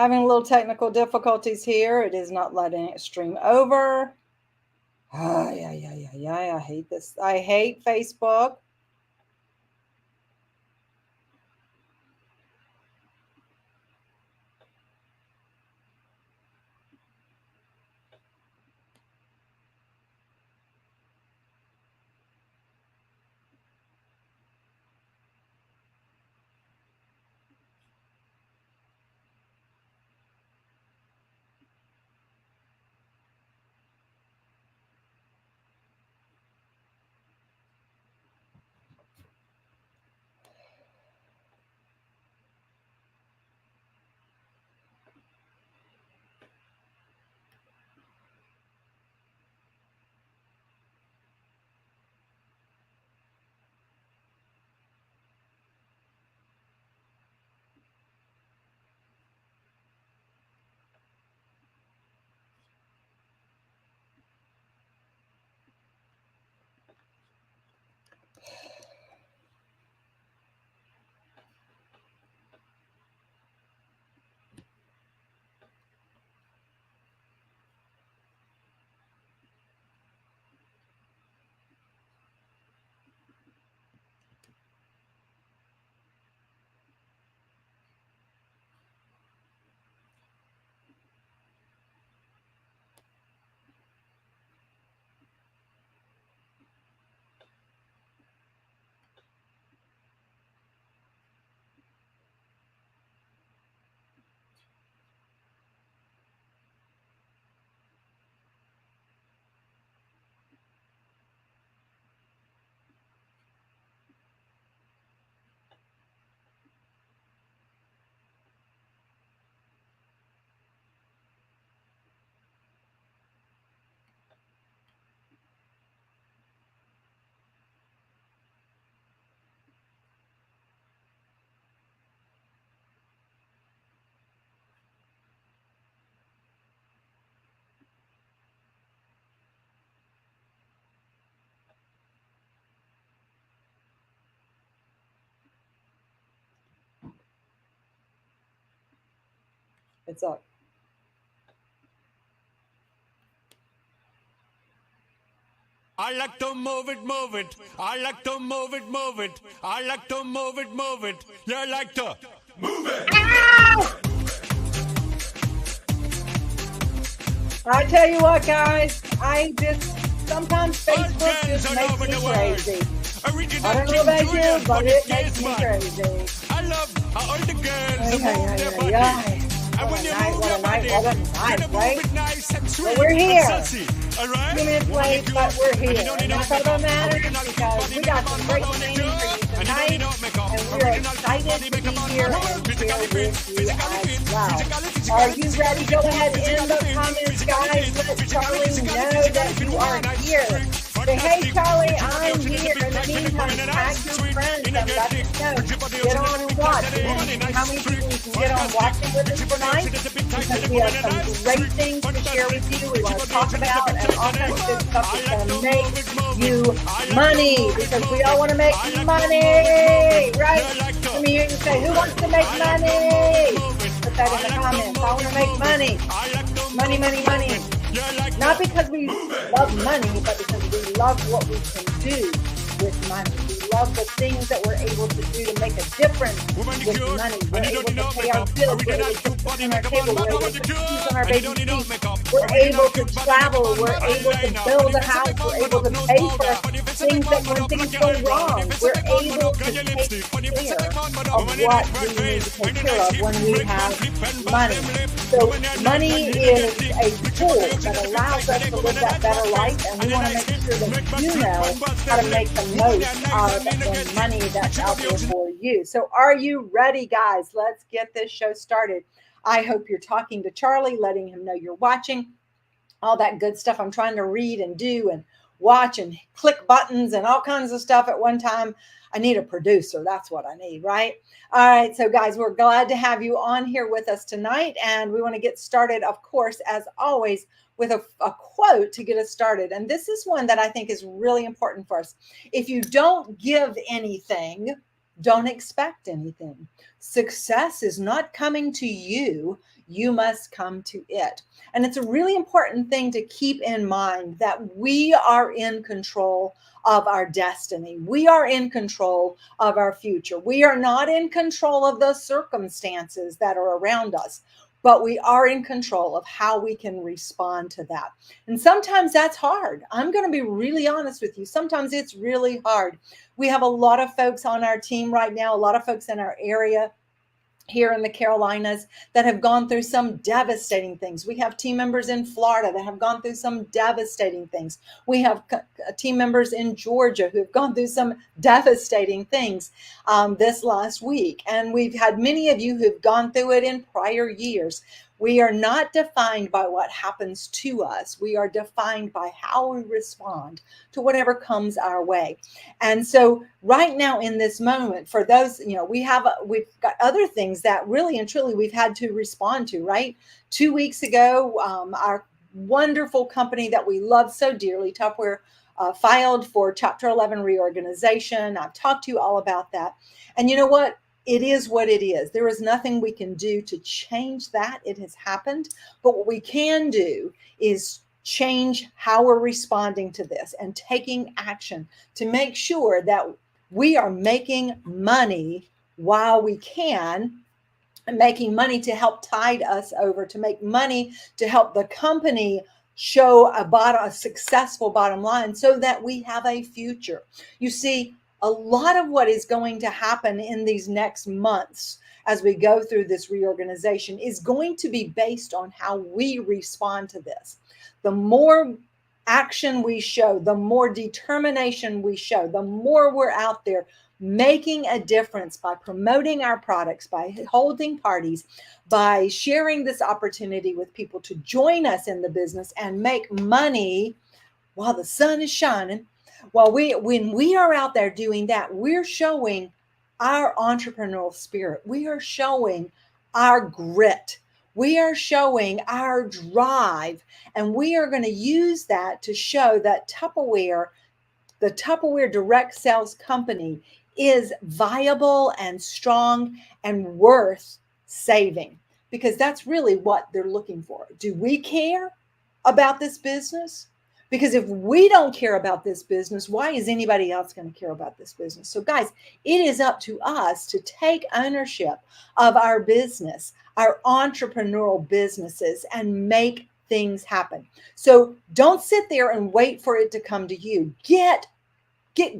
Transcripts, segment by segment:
Having a little technical difficulties here. It is not letting it stream over. Ah, yeah. I hate this. I hate Facebook. It's up. I like to move it, move it. I like to move it, move it. I like to move it, move it. You like to move it. Ow! I tell you what, guys, sometimes Facebook just makes me crazy. I don't know about you, but it makes me crazy. I love how all the girls move their body. And when you move your body, you're gonna move it nice and sweet. But we're here. And sassy, all right? 2 minutes late, but we're here. And that's all that matters because we got some great training for you tonight. And we're excited to be here and share with you as well. Are you ready? Go ahead in the comments, guys. Let Charlie know that you are here. Say, hey, Charlie, I'm here. In the meantime, tag your friends and let us know. Get on and watch. And how many people can get on watching with us tonight? Because we have some great things to share with you. We want to talk about and all kinds of good stuff that's going to make you money. Because we all want to make money, right? Let me hear you say, who wants to make money? Put that in the comments. I want to make money. Money, money, money. Not because we love money, but because we love what we can do with money. We love the things that we're able to do to make a difference with money. We're able to pay our bills. We're able to put on our table. We're able to choose on our baby's feet. We're able to travel. We're able to build a house. We're able to pay for things that when things go wrong. We're able to take care of what we need to take care of when we have money. So money is a tool that allows us to live that better life, and we want to make sure that you know how to make the most of the money that's out there for you. So are you ready, guys? Let's get this show started. I hope you're talking to Charlie, letting him know you're watching. All that good stuff I'm trying to read and do and watch and click buttons and all kinds of stuff at one time. I need a producer. That's what I need, right? All right. So, guys, we're glad to have you on here with us tonight. And we want to get started, of course, as always, with a quote to get us started. And this is one that I think is really important for us. If you don't give anything, don't expect anything. Success is not coming to you. You must come to it. And it's a really important thing to keep in mind that we are in control of our destiny. We are in control of our future. We are not in control of the circumstances that are around us, but we are in control of how we can respond to that. And sometimes that's hard. I'm going to be really honest with you. Sometimes it's really hard. We have a lot of folks on our team right now, a lot of folks in our area here in the Carolinas that have gone through some devastating things. We have team members in Florida that have gone through some devastating things. We have team members in Georgia who have gone through some devastating things this last week. And we've had many of you who've gone through it in prior years. We are not defined by what happens to us. We are defined by how we respond to whatever comes our way. And so right now in this moment, for those, we've got other things that really and truly we've had to respond to, right? 2 weeks ago, our wonderful company that we love so dearly, Tupperware, filed for Chapter 11 reorganization. I've talked to you all about that. And you know what? It is what it is. There is nothing we can do to change that. It has happened. But what we can do is change how we're responding to this and taking action to make sure that we are making money while we can, and making money to help tide us over, to make money to help the company show a successful bottom line so that we have a future. You see, a lot of what is going to happen in these next months as we go through this reorganization is going to be based on how we respond to this. The more action we show, the more determination we show, the more we're out there making a difference by promoting our products, by holding parties, by sharing this opportunity with people to join us in the business and make money while the sun is shining. Well, when we are out there doing that, we're showing our entrepreneurial spirit. We are showing our grit. We are showing our drive. And we are going to use that to show that Tupperware, the Tupperware Direct Sales Company, is viable and strong and worth saving, because that's really what they're looking for. Do we care about this business? Because if we don't care about this business, why is anybody else going to care about this business? So guys, it is up to us to take ownership of our business, our entrepreneurial businesses, and make things happen. So don't sit there and wait for it to come to you. Get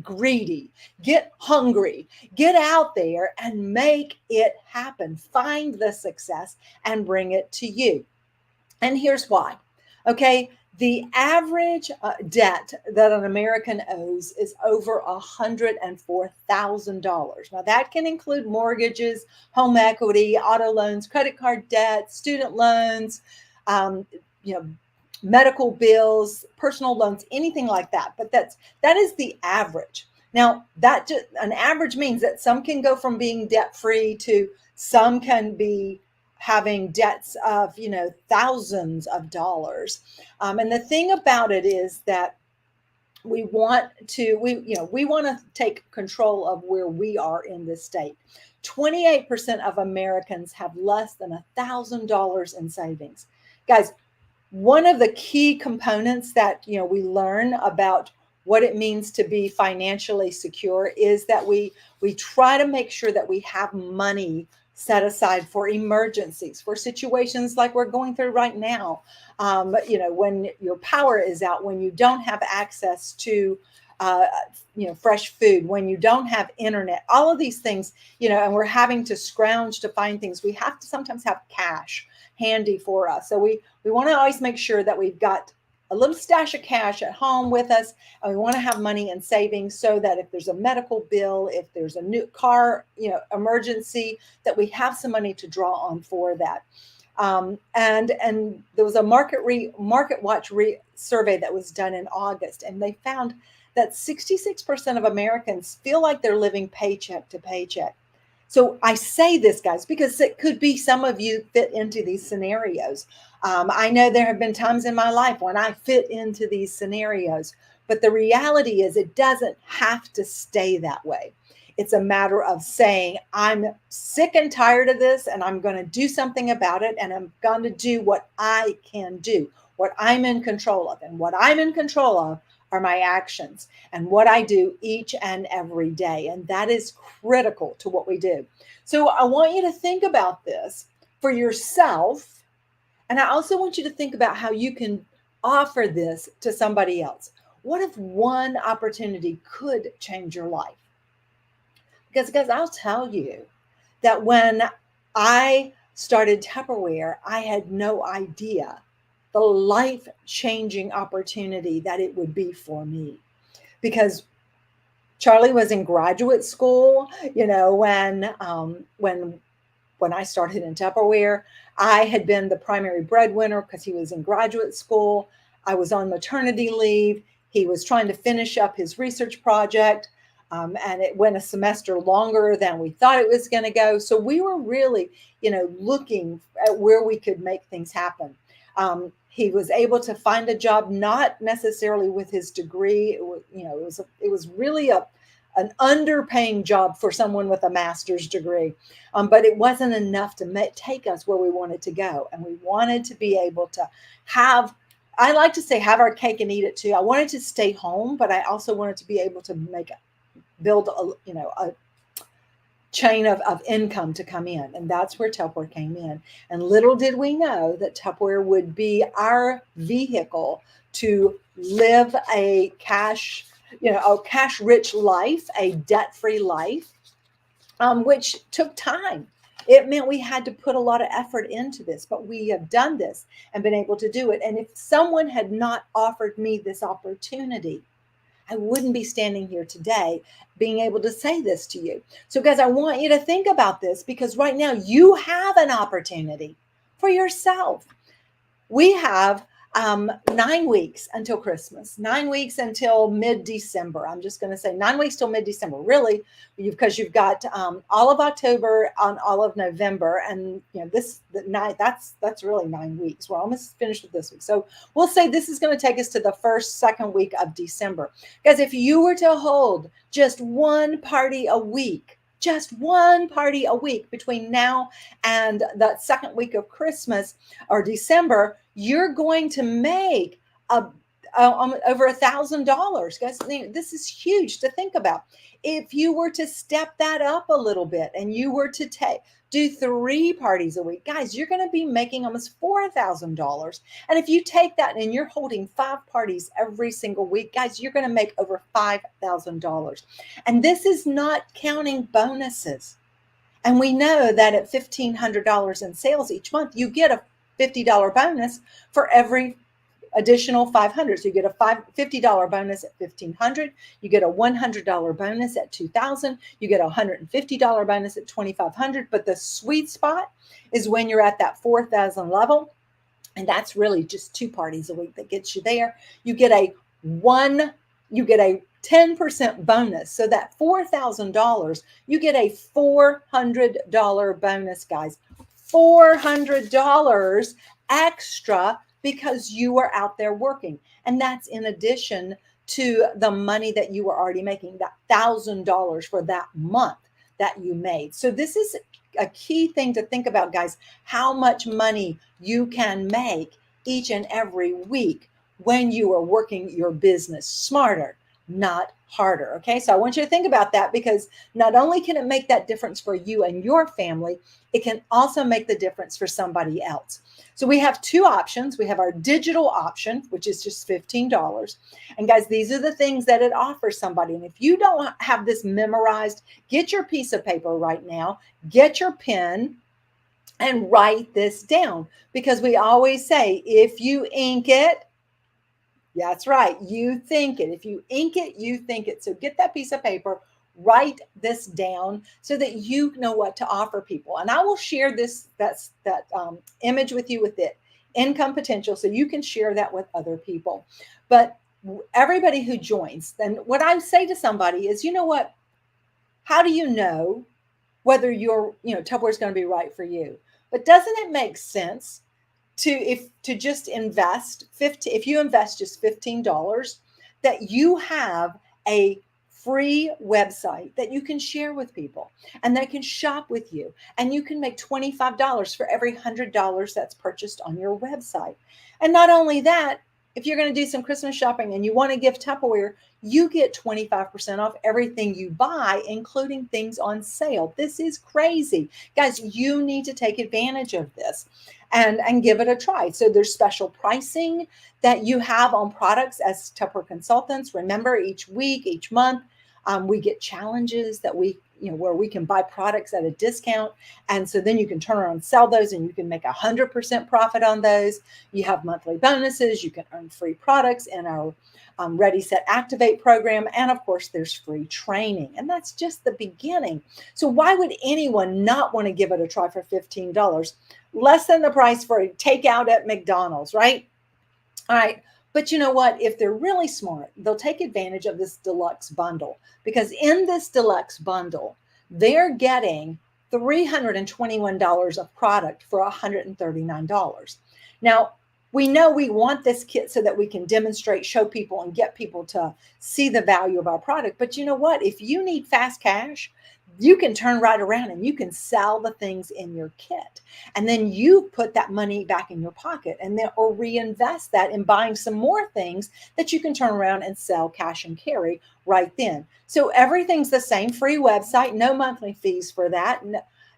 greedy, get hungry, get out there and make it happen. Find the success and bring it to you. And here's why. Okay. The average debt that an American owes is over $104,000. Now, that can include mortgages, home equity, auto loans, credit card debt, student loans, medical bills, personal loans, anything like that. But that is the average. Now, an average means that some can go from being debt-free to some can be having debts of, thousands of dollars. And the thing about it is that we want to take control of where we are in this state. 28% of Americans have less than $1,000 in savings. Guys, one of the key components that, we learn about what it means to be financially secure is that we try to make sure that we have money set aside for emergencies, for situations like we're going through right now. When your power is out, when you don't have access to, fresh food, when you don't have internet, all of these things, and we're having to scrounge to find things, we have to sometimes have cash handy for us. So we want to always make sure that we've got a little stash of cash at home with us, and we want to have money in savings so that if there's a medical bill, if there's a new car, emergency, that we have some money to draw on for that. And there was a Market Watch survey that was done in August, and they found that 66% of Americans feel like they're living paycheck to paycheck. So I say this, guys, because it could be some of you fit into these scenarios. I know there have been times in my life when I fit into these scenarios, but the reality is it doesn't have to stay that way. It's a matter of saying, I'm sick and tired of this, and I'm going to do something about it, and I'm going to do what I can do, what I'm in control of. And what I'm in control of are my actions and what I do each and every day. And that is critical to what we do. So I want you to think about this for yourself. And I also want you to think about how you can offer this to somebody else. What if one opportunity could change your life? Because I'll tell you that when I started Tupperware, I had no idea the life-changing opportunity that it would be for me. Because Charlie was in graduate school, when I started in Tupperware. I had been the primary breadwinner because he was in graduate school. I was on maternity leave. He was trying to finish up his research project. And it went a semester longer than we thought it was going to go. So we were really, looking at where we could make things happen. He was able to find a job, not necessarily with his degree. It was really an underpaying job for someone with a master's degree. But it wasn't enough to take us where we wanted to go. And we wanted to be able to have, I like to say, have our cake and eat it too. I wanted to stay home, but I also wanted to be able to build a chain of income to come in. And that's where Tupperware came in. And little did we know that Tupperware would be our vehicle to live a cash rich life, a debt-free life, which took time. It meant we had to put a lot of effort into this, but we have done this and been able to do it. And if someone had not offered me this opportunity, I wouldn't be standing here today being able to say this to you. So guys, I want you to think about this, because right now you have an opportunity for yourself. We have 9 weeks until Christmas, 9 weeks until mid-December. I'm just going to say 9 weeks till mid-December, really, because you've got all of October and all of November, and that's really 9 weeks. We're almost finished with this week, so we'll say this is going to take us to the second week of December. Guys, if you were to hold just one party a week between now and the second week of Christmas or December, you're going to make over $1,000. Guys, this is huge to think about. If you were to step that up a little bit and you were to do 3 parties a week, guys, you're going to be making almost $4,000. And if you take that and you're holding 5 parties every single week, guys, you're going to make over $5,000. And this is not counting bonuses. And we know that at $1,500 in sales each month, you get a $50 bonus for every additional 500. So you get a $50 bonus at $1,500. You get a $100 bonus at $2,000. You get a $150 bonus at $2,500. But the sweet spot is when you're at that $4,000 level. And that's really just 2 parties a week that gets you there. You get a 10% bonus. So that $4,000, you get a $400 bonus, guys. $400 extra because you are out there working. And that's in addition to the money that you were already making, that $1,000 for that month that you made. So this is a key thing to think about, guys, how much money you can make each and every week when you are working your business smarter, not harder. Okay, so I want you to think about that, because not only can it make that difference for you and your family, it can also make the difference for somebody else. So we have 2 options. We have our digital option, which is just $15. And guys, these are the things that it offers somebody. And if you don't have this memorized, get your piece of paper right now, get your pen, and write this down, because we always say, if you ink it, that's right, you think it. If you ink it, you think it. So get that piece of paper, write this down so that you know what to offer people. And I will share that image with you with it, income potential, so you can share that with other people. But everybody who joins, then what I say to somebody is, you know what? How do you know whether Tupperware is going to be right for you? But doesn't it make sense to just invest if you invest just $15, that you have a free website that you can share with people and they can shop with you. And you can make $25 for every $100 that's purchased on your website. And not only that, if you're going to do some Christmas shopping and you want to gift Tupperware, you get 25% off everything you buy, including things on sale. This is crazy. Guys, you need to take advantage of this and give it a try. So there's special pricing that you have on products as Tupperware consultants. Remember, each week, each month, we get challenges that where we can buy products at a discount. And so then you can turn around and sell those and you can make 100% profit on those. You have monthly bonuses. You can earn free products in our Ready, Set, Activate program. And of course, there's free training. And that's just the beginning. So why would anyone not want to give it a try for $15? Less than the price for a takeout at McDonald's, right? All right. But you know what? If they're really smart, they'll take advantage of this deluxe bundle, because in this deluxe bundle, they're getting $321 of product for $139. Now, we know we want this kit so that we can demonstrate, show people, and get people to see the value of our product. But you know what? If you need fast cash, you can turn right around and you can sell the things in your kit. And then you put that money back in your pocket and then or reinvest that in buying some more things that you can turn around and sell cash and carry right then. So everything's the same, free website, no monthly fees for that.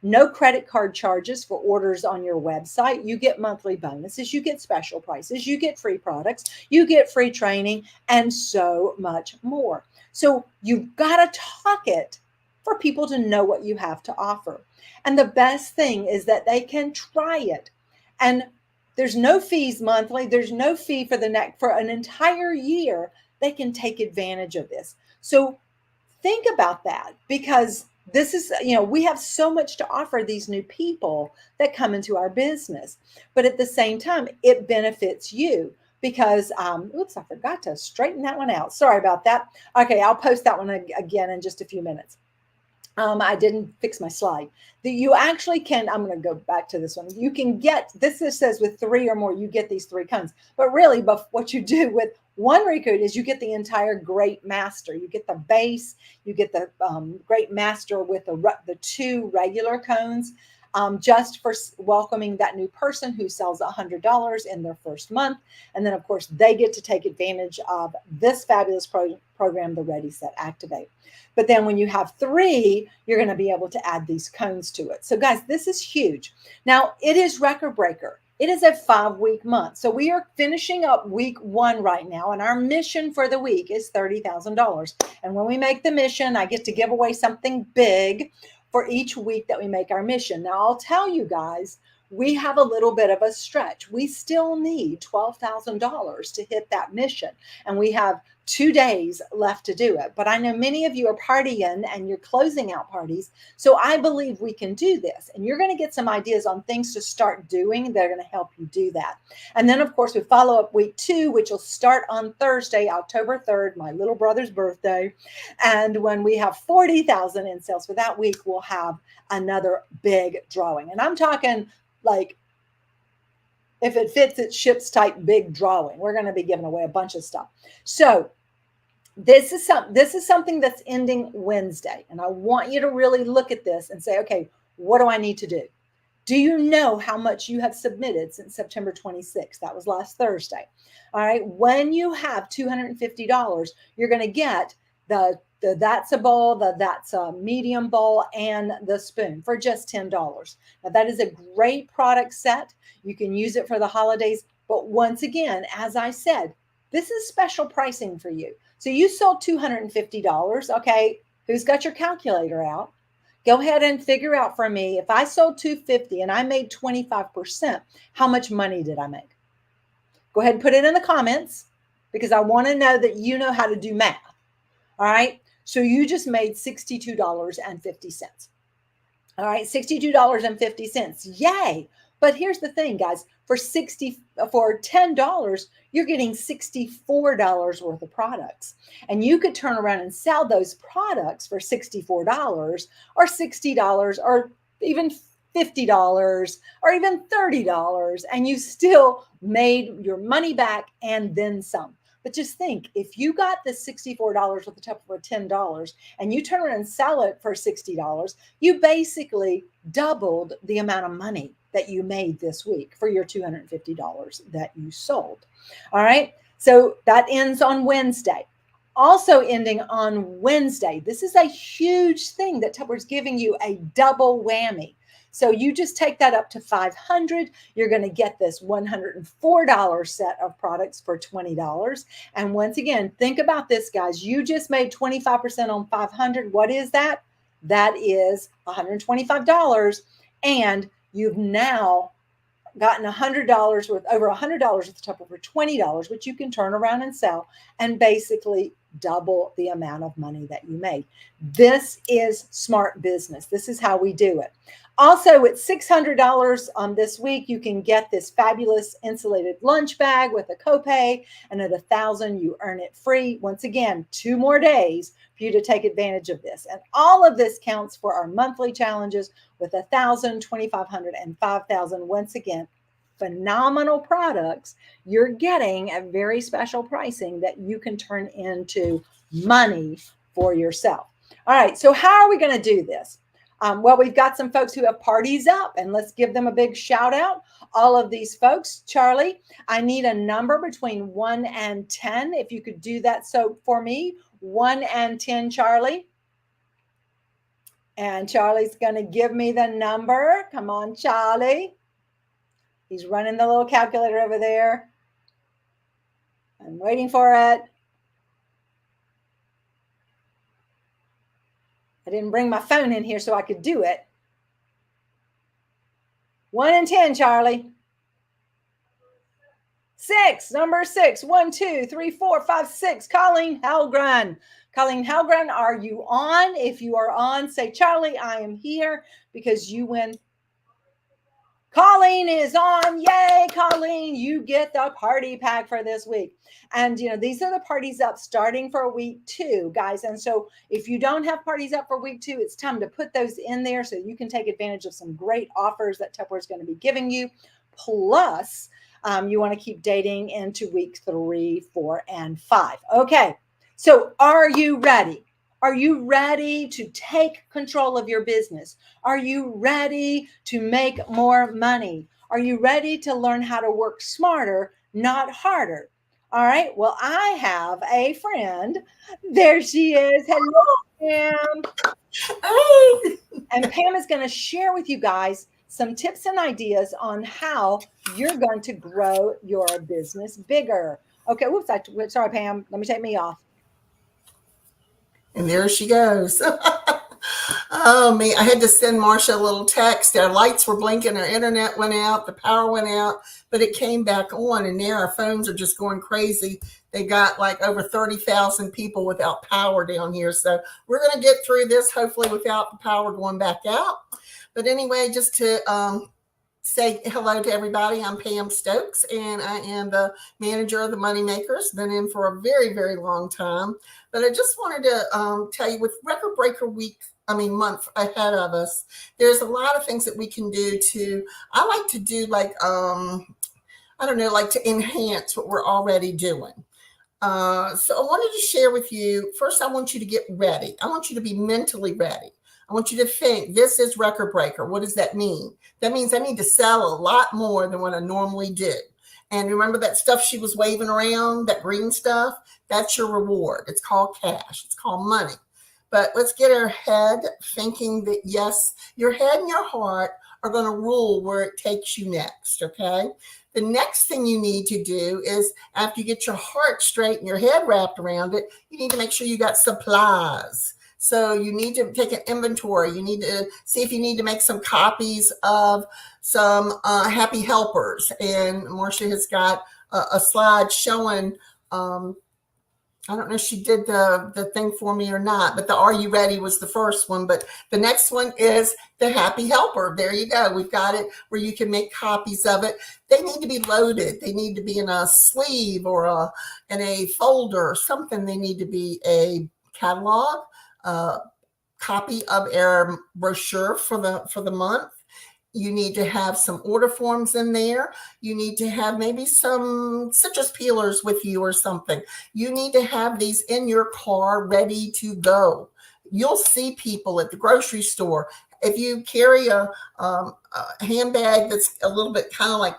No credit card charges for orders on your website. You get monthly bonuses, you get special prices, you get free products, you get free training, and so much more. So you've got to talk it for people to know what you have to offer. And the best thing is that they can try it. And there's no fees monthly. There's no fee for an entire year. They can take advantage of this. So think about that, because this is, we have so much to offer these new people that come into our business. But at the same time, it benefits you. Because, oops, I forgot to straighten that one out. Sorry about that. Okay, I'll post that one again in just a few minutes. I didn't fix my slide. You actually can, I'm going to go back to this one. You can get, this says with 3 or more, you get these 3 cones. But really, what you do with one recruit is you get the entire Great Master. You get the base, you get the Great Master with the 2 regular cones. Just for welcoming that new person who sells $100 in their first month. And then, of course, they get to take advantage of this fabulous program, the Ready, Set, Activate. But then when you have 3, you're going to be able to add these cones to it. So, guys, this is huge. Now, it is record breaker. It is a 5-week month. So we are finishing up week 1 right now. And our mission for the week is $30,000. And when we make the mission, I get to give away something big for each week that we make our mission. Now, I'll tell you guys, we have a little bit of a stretch. We still need $12,000 to hit that mission. And we have 2 days left to do it. But I know many of you are partying and you're closing out parties. So I believe we can do this. And you're going to get some ideas on things to start doing that are going to help you do that. And then, of course, we follow up week 2, which will start on Thursday, October 3rd, my little brother's birthday. And when we have 40,000 in sales for that week, we'll have another big drawing. And I'm talking like, if it fits, it ships type big drawing. We're going to be giving away a bunch of stuff. So this is something that's ending Wednesday. And I want you to really look at this and say, okay, what do I need to do? Do you know how much you have submitted since September 26th? That was last Thursday. All right. When you have $250, you're going to get the That's a bowl, That's a medium bowl, and the spoon for just $10. Now, that is a great product set. You can use it for the holidays. But once again, as I said, this is special pricing for you. So you sold $250. Okay, who's got your calculator out? Go ahead and figure out for me, if I sold $250 and I made 25%, how much money did I make? Go ahead and put it in the comments, because I want to know that you know how to do math. All right. So you just made $62.50. All right. $62.50. Yay. But here's the thing, guys, for $10, you're getting $64 worth of products. And you could turn around and sell those products for $64 or $60 or even $50 or even $30. And you still made your money back and then some. But just think, if you got this $64 with the Tupperware $10 and you turn around and sell it for $60, you basically doubled the amount of money that you made this week for your $250 that you sold. All right. So that ends on Wednesday. Also ending on Wednesday. This is a huge thing that Tupperware's giving you, a double whammy. So you just take that up to $500. You're going to get this $104 set of products for $20. And once again, think about this, guys. You just made 25% on $500. What is that? That is $125. And you've now gotten $100 with over $100 with Tupperware for $20, which you can turn around and sell and basically double the amount of money that you made. This is smart business. This is how we do it. Also, at $600 this week, you can get this fabulous insulated lunch bag with a copay, and at $1,000, you earn it free. Once again, 2 more days for you to take advantage of this. And all of this counts for our monthly challenges with $1,000, $2,500, and $5,000. Once again, phenomenal products. You're getting a very special pricing that you can turn into money for yourself. All right, so how are we going to do this? Well, we've got some folks who have parties up, and let's give them a big shout out. All of these folks. Charlie, I need a number between 1 and 10. If you could do that so for me, 1 and 10, Charlie. And Charlie's going to give me the number. Come on, Charlie. He's running the little calculator over there. I'm waiting for it. I didn't bring my phone in here so I could do it. 1 and 10, Charlie. 6, number 6. 1, 2, 3, 4, 5, 6. Colleen Helgren. Colleen Helgren, are you on? If you are on, say, Charlie, I am here, because you win. Colleen is on. Yay, Colleen. You get the party pack for this week. And, these are the parties up starting for week 2, guys. And so if you don't have parties up for week 2, it's time to put those in there so you can take advantage of some great offers that Tupperware is going to be giving you. Plus, you want to keep dating into week 3, 4, and 5. Okay. So are you ready? Are you ready to take control of your business? Are you ready to make more money? Are you ready to learn how to work smarter, not harder? All right. Well, I have a friend. There she is. Hello, Pam. Hey. And Pam is going to share with you guys some tips and ideas on how you're going to grow your business bigger. Okay. Whoops. Sorry, Pam. Let me take me off. And there she goes. Oh, me. I had to send Marcia a little text. Our lights were blinking. Our internet went out. The power went out. But it came back on. And now our phones are just going crazy. They got like over 30,000 people without power down here. So we're going to get through this, hopefully, without the power going back out. But anyway, just to say hello to everybody. I'm Pam Stokes, and I am the manager of the Moneymakers. Been in for a very, very long time. But I just wanted to tell you, with Record Breaker month ahead of us, there's a lot of things that we can do I like to do to enhance what we're already doing. So I wanted to share with you, first, I want you to get ready. I want you to be mentally ready. I want you to think, this is Record Breaker. What does that mean? That means I need to sell a lot more than what I normally do. And remember that stuff she was waving around, that green stuff? That's your reward. It's called cash. It's called money. But let's get our head thinking that, yes, your head and your heart are going to rule where it takes you next, okay? The next thing you need to do is, after you get your heart straight and your head wrapped around it, you need to make sure you got supplies. So you need to take an inventory. You need to see if you need to make some copies of some Happy Helpers. And Marcia has got a slide showing, I don't know if she did the thing for me or not, but the Are You Ready was the first one. But the next one is the Happy Helper. There you go. We've got it where you can make copies of it. They need to be loaded. They need to be in a sleeve or in a folder or something. They need to be a catalog, copy of our brochure for the month. You need to have some order forms in there. You need to have maybe some citrus peelers with you or something. You need to have these in your car ready to go. You'll see people at the grocery store. If you carry a handbag that's a little bit kind of like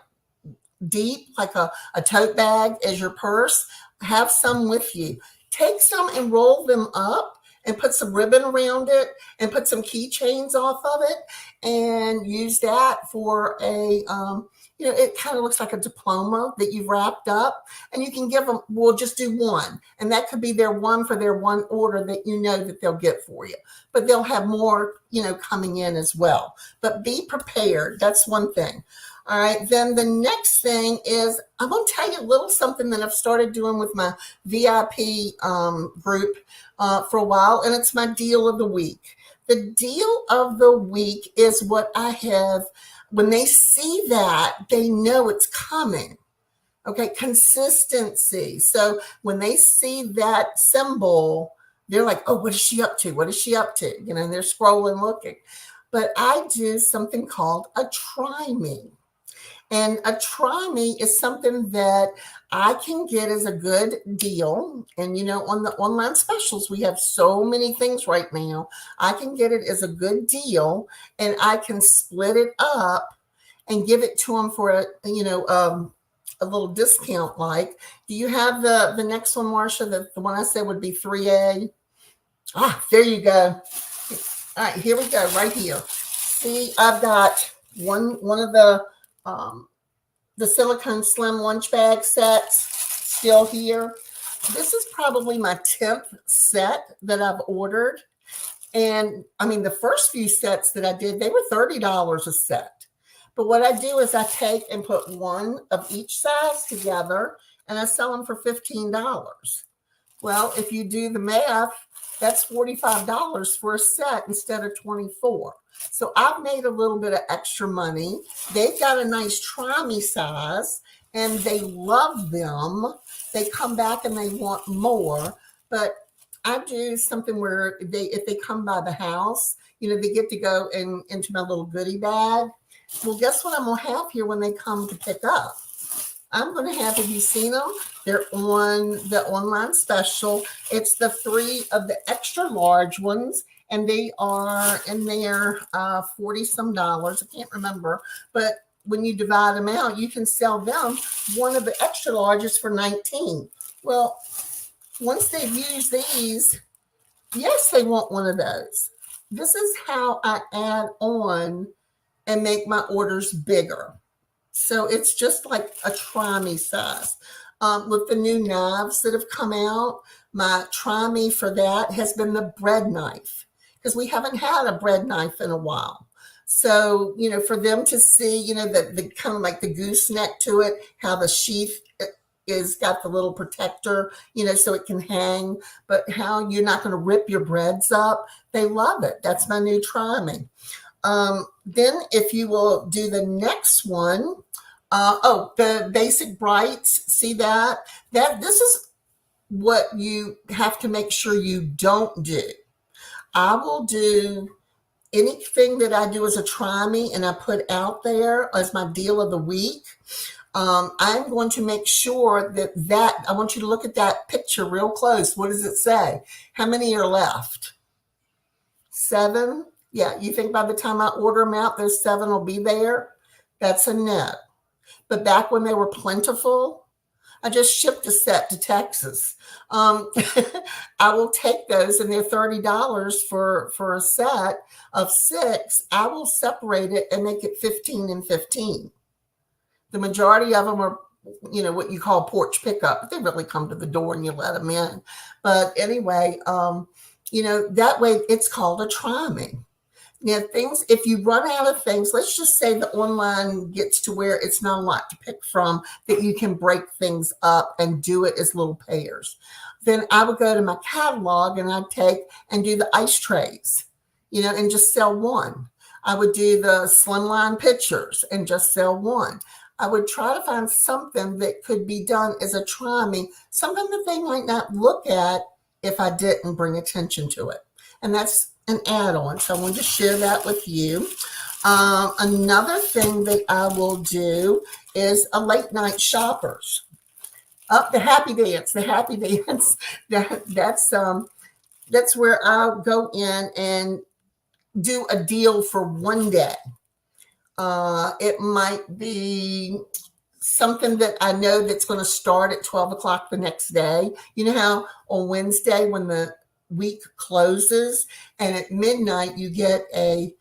deep, like a tote bag as your purse, have some with you. Take some and roll them up and put some ribbon around it and put some keychains off of it and use that for a, it kind of looks like a diploma that you've wrapped up, and you can give them, we'll just do one. And that could be their one for their one order that you know that they'll get for you. But they'll have more, coming in as well. But be prepared. That's one thing. All right. Then the next thing is I'm going to tell you a little something that I've started doing with my VIP group for a while, and it's my deal of the week. The deal of the week is what I have. When they see that, they know it's coming. Okay. Consistency. So when they see that symbol, they're like, oh, what is she up to? What is she up to? And they're scrolling, looking. But I do something called a try me. And a try me is something that I can get as a good deal. And, on the online specials, we have so many things right now. I can get it as a good deal, and I can split it up and give it to them for a little discount. Like, do you have the next one, Marsha? The one I said would be 3A. There you go. All right, here we go, right here. See, I've got one of the silicone slim lunch bag sets still here. This is probably my 10th set that I've ordered. And I mean, the first few sets that I did, they were $30 a set. But what I do is I take and put one of each size together and I sell them for $15. Well, if you do the math, that's $45 for a set instead of $24. So I've made a little bit of extra money. They've got a nice try me size and they love them. They come back and they want more. But I do something where if they come by the house, they get to go into my little goodie bag. Well, guess what I'm going to have here when they come to pick up? I'm going to have you seen them? They're on the online special. It's the 3 of the extra large ones, and they are in there $40-some. I can't remember, but when you divide them out, you can sell them one of the extra larges for $19. Well, once they've used these, yes, they want one of those. This is how I add on and make my orders bigger. So it's just like a try me size. With the new knives that have come out, my try me for that has been the bread knife, because we haven't had a bread knife in a while. So, for them to see, the kind of like the gooseneck to it, how the sheath is got the little protector, so it can hang, but how you're not going to rip your breads up. They love it. That's my new try me. Then if you will do the next one, the basic brights, see that this is what you have to make sure you don't do. I will do anything that I do as a try me and I put out there as my deal of the week. I'm going to make sure that I want you to look at that picture real close. What does it say? How many are left? 7? Yeah, you think by the time I order them out, those 7 will be there? That's a no. But back when they were plentiful, I just shipped a set to Texas. I will take those, and they're $30 for a set of 6. I will separate it and make it 15 and 15. The majority of them are, what you call porch pickup, but they really come to the door and you let them in. But anyway, that way it's called a try me. Now, things, if you run out of things, let's just say the online gets to where it's not a lot to pick from, that you can break things up and do it as little pairs. Then I would go to my catalog and I'd take and do the ice trays, and just sell one. I would do the slimline pictures and just sell one. I would try to find something that could be done as a try me, something that they might not look at if I didn't bring attention to it. And that's an add-on. So I wanted to share that with you. Another thing that I will do is a late night shoppers. Up the happy dance, that's where I'll go in and do a deal for one day. It might be something that I know that's going to start at 12 o'clock the next day. You know how on Wednesday when the week closes and at midnight you get a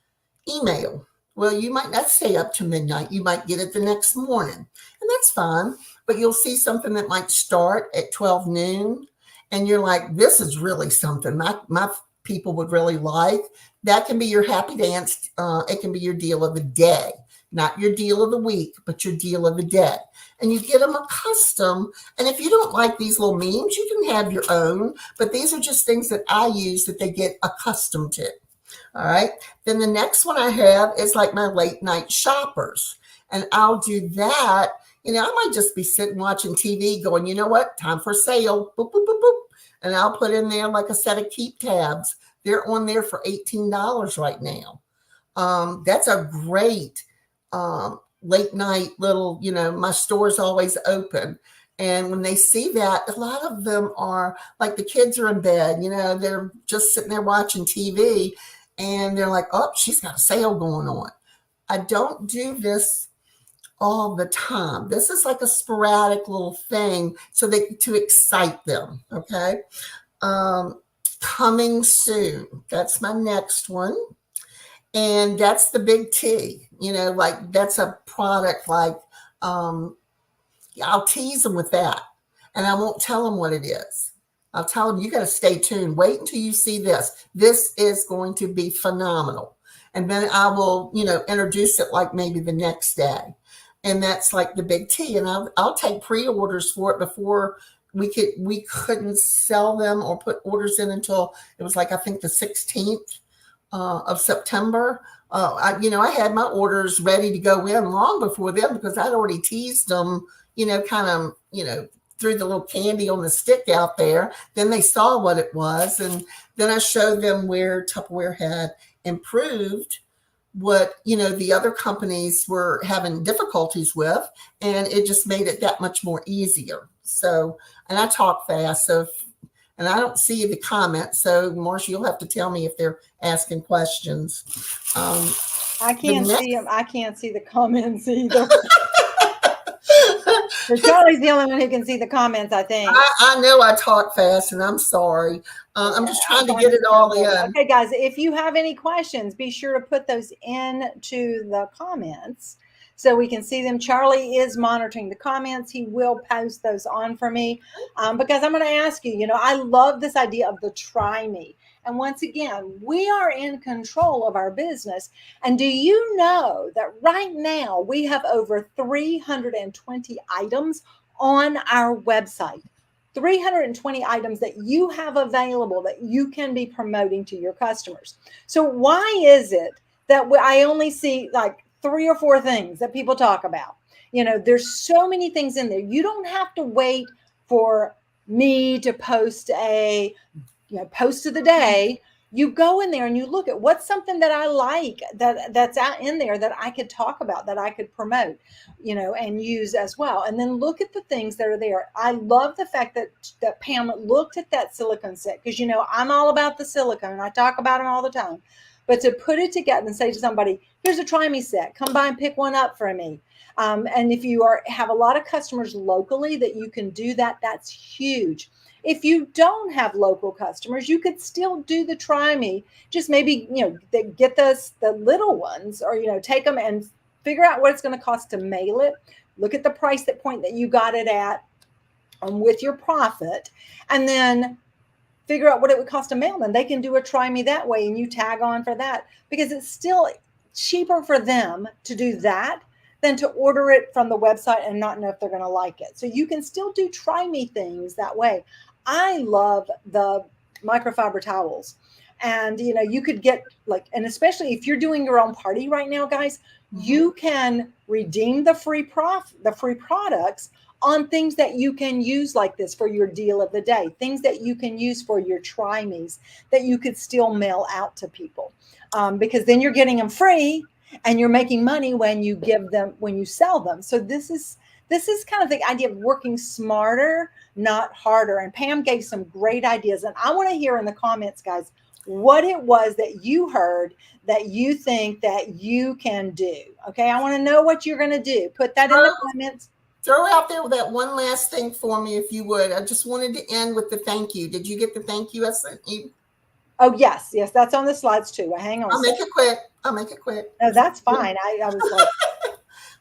email. Well, you might not stay up to midnight. You might get it the next morning, and that's fine. But you'll see something that might start at 12 noon, and you're like, this is really something my people would really like. That can be your happy dance. It can be your deal of the day, not your deal of the week, but your deal of the day. And you get them accustomed. And if you don't like these little memes, you can have your own. But these are just things that I use that they get accustomed to. All right. Then the next one I have is like my late night shoppers. And I'll do that. You know, I might just be sitting watching TV going, you know what? Time for sale. Boop, boop, boop, boop. And I'll put in there like a set of keep tabs. They're on there for $18 right now. That's a great late night little, you know, my store's always open. And when they see that, a lot of them are like the kids are in bed, you know, they're just sitting there watching TV and they're like, oh, she's got a sale going on. I don't do this all the time. This is like a sporadic little thing so that to excite them. Okay. Coming soon. That's my next one. And that's the Big T, you know, like that's a product like, I'll tease them with that and I won't tell them what it is. I'll tell them, you got to stay tuned. Wait until you see this. This is going to be phenomenal. And then I will, you know, introduce it like maybe the next day. And that's like the Big T. And I'll take pre-orders for it before we couldn't sell them or put orders in until it was like, I think the 16th of September. I had my orders ready to go in long before then because I'd already teased them, you know, kind of, you know, threw the little candy on the stick out there. Then they saw what it was. And then I showed them where Tupperware had improved what, you know, the other companies were having difficulties with. And it just made it that much more easier. So, and I talk fast. And I don't see the comments. So, Marcia, you'll have to tell me if they're asking questions. I can't see them. I can't see the comments either. So Charlie's the only one who can see the comments, I think. I know I talk fast, and I'm sorry. I'm just trying to get it all in. Okay, guys, if you have any questions, be sure to put those into the comments so we can see them. Charlie is monitoring the comments. He will post those on for me because I'm going to ask you, you know, I love this idea of the try me. And once again, we are in control of our business. And do you know that right now we have over 320 items on our website? 320 items that you have available that you can be promoting to your customers. So why is it that I only see like 3 or 4 things that people talk about? You know, there's so many things in there. You don't have to wait for me to post a post of the day. You go in there and you look at what's something that I like that's out in there that I could talk about, that I could promote, you know, and use as well. And then look at the things that are there. I love the fact that Pam looked at that silicone set because, you know, I'm all about the silicone. I talk about them all the time. But to put it together and say to somebody, here's a try me set, come by and pick one up for me. And if you have a lot of customers locally that you can do that, that's huge. If you don't have local customers, you could still do the try me, just maybe, you know, get the little ones or, you know, take them and figure out what it's going to cost to mail it. Look at the price point that you got it at with your profit, and then figure out what it would cost to mail them. They can do a try me that way and you tag on for that because it's still cheaper for them to do that than to order it from the website and not know if they're going to like it. So you can still do try me things that way. I love the microfiber towels. And, you know, you could get like, and especially if you're doing your own party right now, guys, you can redeem the free products on things that you can use like this for your deal of the day, things that you can use for your try me's that you could still mail out to people because then you're getting them free. and you're making money when you sell them. So this is kind of the idea of working smarter, not harder. And Pam gave some great ideas. And I want to hear in the comments, guys, what it was that you heard that you think that you can do. Okay. I want to know what you're going to do. Put that in the comments. Throw out there that one last thing for me, if you would. I just wanted to end with the thank you. Did you get the thank you I sent you? Oh, yes. That's on the slides too. Hang on. I'll make it quick. No, that's fine. I was like,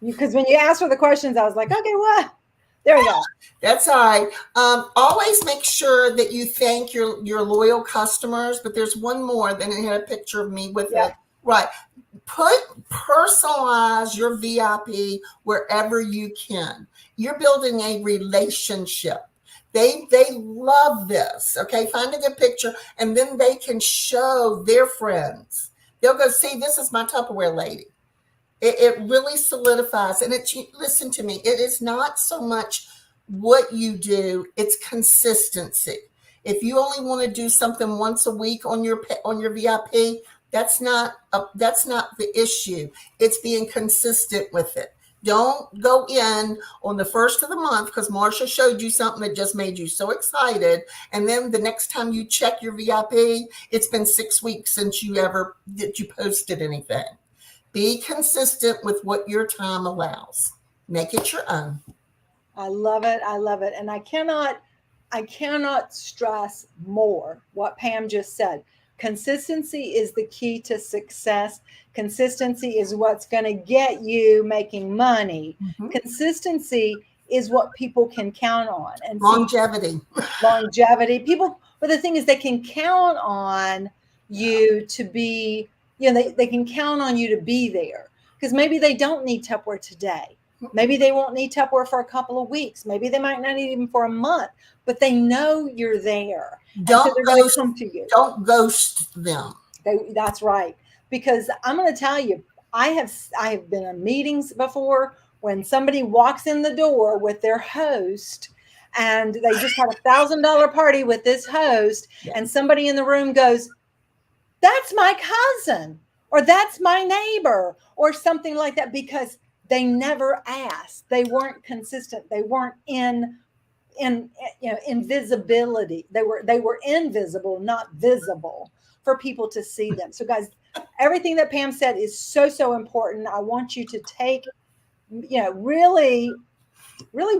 because when you asked for the questions, I was like, okay, what? There we go. That's all right. Always make sure that you thank your loyal customers, but there's one more. Then it had a picture of me with it. Right. Personalize your VIP wherever you can. You're building a relationship. They love this. Okay. Find a good picture, and then they can show their friends. They'll go, see, this is my Tupperware lady. It really solidifies. And listen to me, it is not so much what you do, it's consistency. If you only want to do something once a week on your VIP, that's not the issue. It's being consistent with it. Don't go in on the first of the month because Marsha showed you something that just made you so excited. And then the next time you check your VIP, it's been 6 weeks since you posted anything. Be consistent with what your time allows. Make it your own. I love it. And I cannot stress more what Pam just said. Consistency is the key to success. Consistency is what's going to get you making money. Mm-hmm. Consistency is what people can count on. And longevity. People, but the thing is, they can count on you to be, they can count on you to be there, because maybe they don't need Tupperware today. Maybe they won't need Tupperware for a couple of weeks. Maybe they might not need even for a month, but they know you're there. Don't ghost them. That's right. Because I'm going to tell you, I have been in meetings before when somebody walks in the door with their host, and they just had $1,000 party with this host, and somebody in the room goes, "That's my cousin," or "That's my neighbor," or something like that, because they never asked. They weren't consistent. They weren't in invisibility. They were invisible, not visible for people to see them. So guys, everything that Pam said is so important. I want you to take, really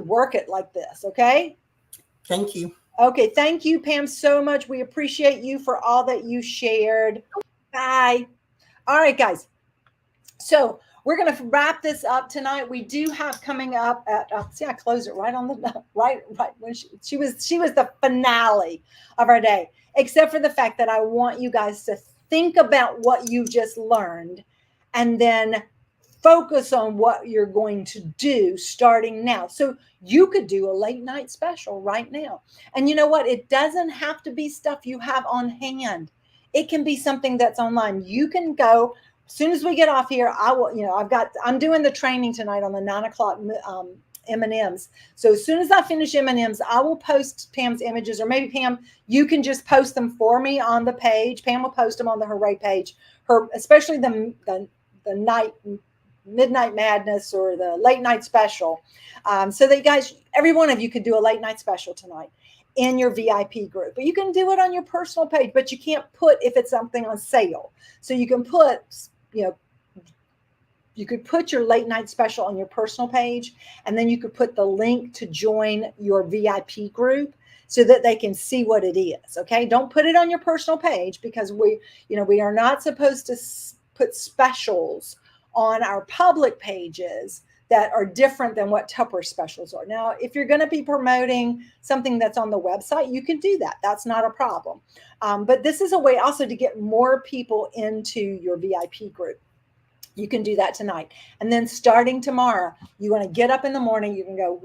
work it like this. Okay. Thank you. Okay. Thank you, Pam, so much. We appreciate you for all that you shared. Bye. All right, guys. So we're going to wrap this up tonight. We do have coming up at, see, I closed it right on the, right when she was the finale of our day, except for the fact that I want you guys to think about what you just learned and then focus on what you're going to do starting now. So you could do a late night special right now. And you know what? It doesn't have to be stuff you have on hand. It can be something that's online. You can go, as soon as we get off here, I will, I'm doing the training tonight on the 9:00 M&Ms. So as soon as I finish M&Ms, I will post Pam's images, or maybe Pam, you can just post them for me on the page. Pam will post them on the Hooray page, especially the Midnight Madness or the late night special. So that, guys, every one of you could do a late night special tonight in your VIP group, but you can do it on your personal page, but you can't put if it's something on sale. So you can put, you could put your late night special on your personal page, and then you could put the link to join your VIP group so that they can see what it is. Okay. Don't put it on your personal page, because we are not supposed to put specials on our public pages that are different than what Tupperware specials are. Now, if you're going to be promoting something that's on the website, you can do that. That's not a problem. But this is a way also to get more people into your VIP group. You can do that tonight. And then starting tomorrow, you want to get up in the morning, you can go,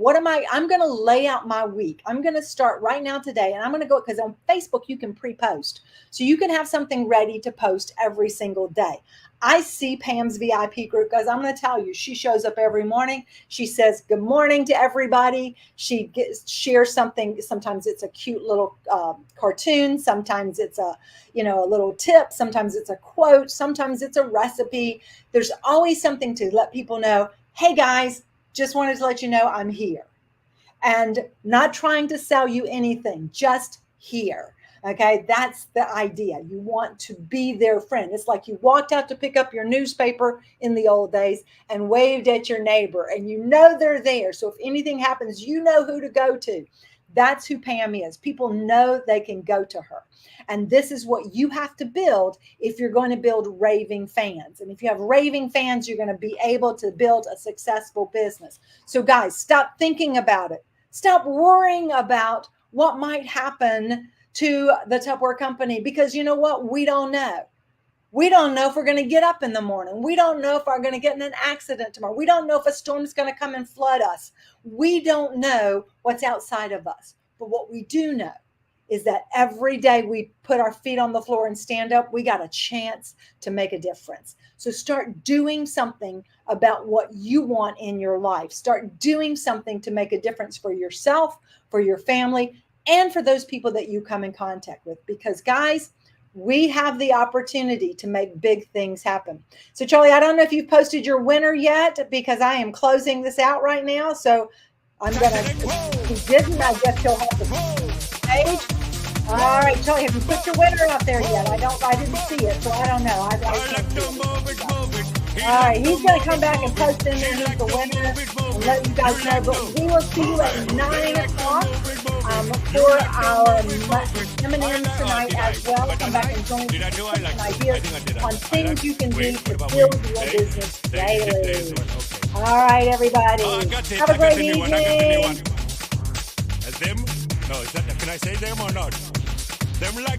I'm going to lay out my week. I'm going to start right now today, and I'm going to go, because on Facebook, you can pre-post. So you can have something ready to post every single day. I see Pam's VIP group, guys. I'm going to tell you, she shows up every morning. She says good morning to everybody. She shares something. Sometimes it's a cute little cartoon. Sometimes it's a little tip. Sometimes it's a quote. Sometimes it's a recipe. There's always something to let people know, hey guys, just wanted to let you know I'm here. And not trying to sell you anything, just here. Okay, that's the idea. You want to be their friend. It's like you walked out to pick up your newspaper in the old days and waved at your neighbor, and you know they're there. So if anything happens, you know who to go to. That's who Pam is. People know they can go to her. And this is what you have to build if you're going to build raving fans. And if you have raving fans, you're going to be able to build a successful business. So guys, stop thinking about it. Stop worrying about what might happen to the Tupperware company, because you know what? We don't know. We don't know if we're going to get up in the morning. We don't know if we're going to get in an accident tomorrow. We don't know if a storm is going to come and flood us. We don't know what's outside of us. But what we do know is that every day we put our feet on the floor and stand up, we got a chance to make a difference. So start doing something about what you want in your life. Start doing something to make a difference for yourself, for your family, and for those people that you come in contact with. Because guys, we have the opportunity to make big things happen. So Charlie, I don't know if you've posted your winner yet, because I am closing this out right now. So I'm going to, if he didn't, I guess he'll have to page. All right, Charlie, have you put your winner out there yet? I didn't see it, so I don't know. I can't see it. All right, he's going to come back and post in there who's the winner and let you guys know. But we will see you at 9 o'clock for our M&Ms tonight as well. Come back and join us with some ideas on things you can do to build your business daily. All right, everybody. Have a great evening. Them? No, can I say them or not? Them like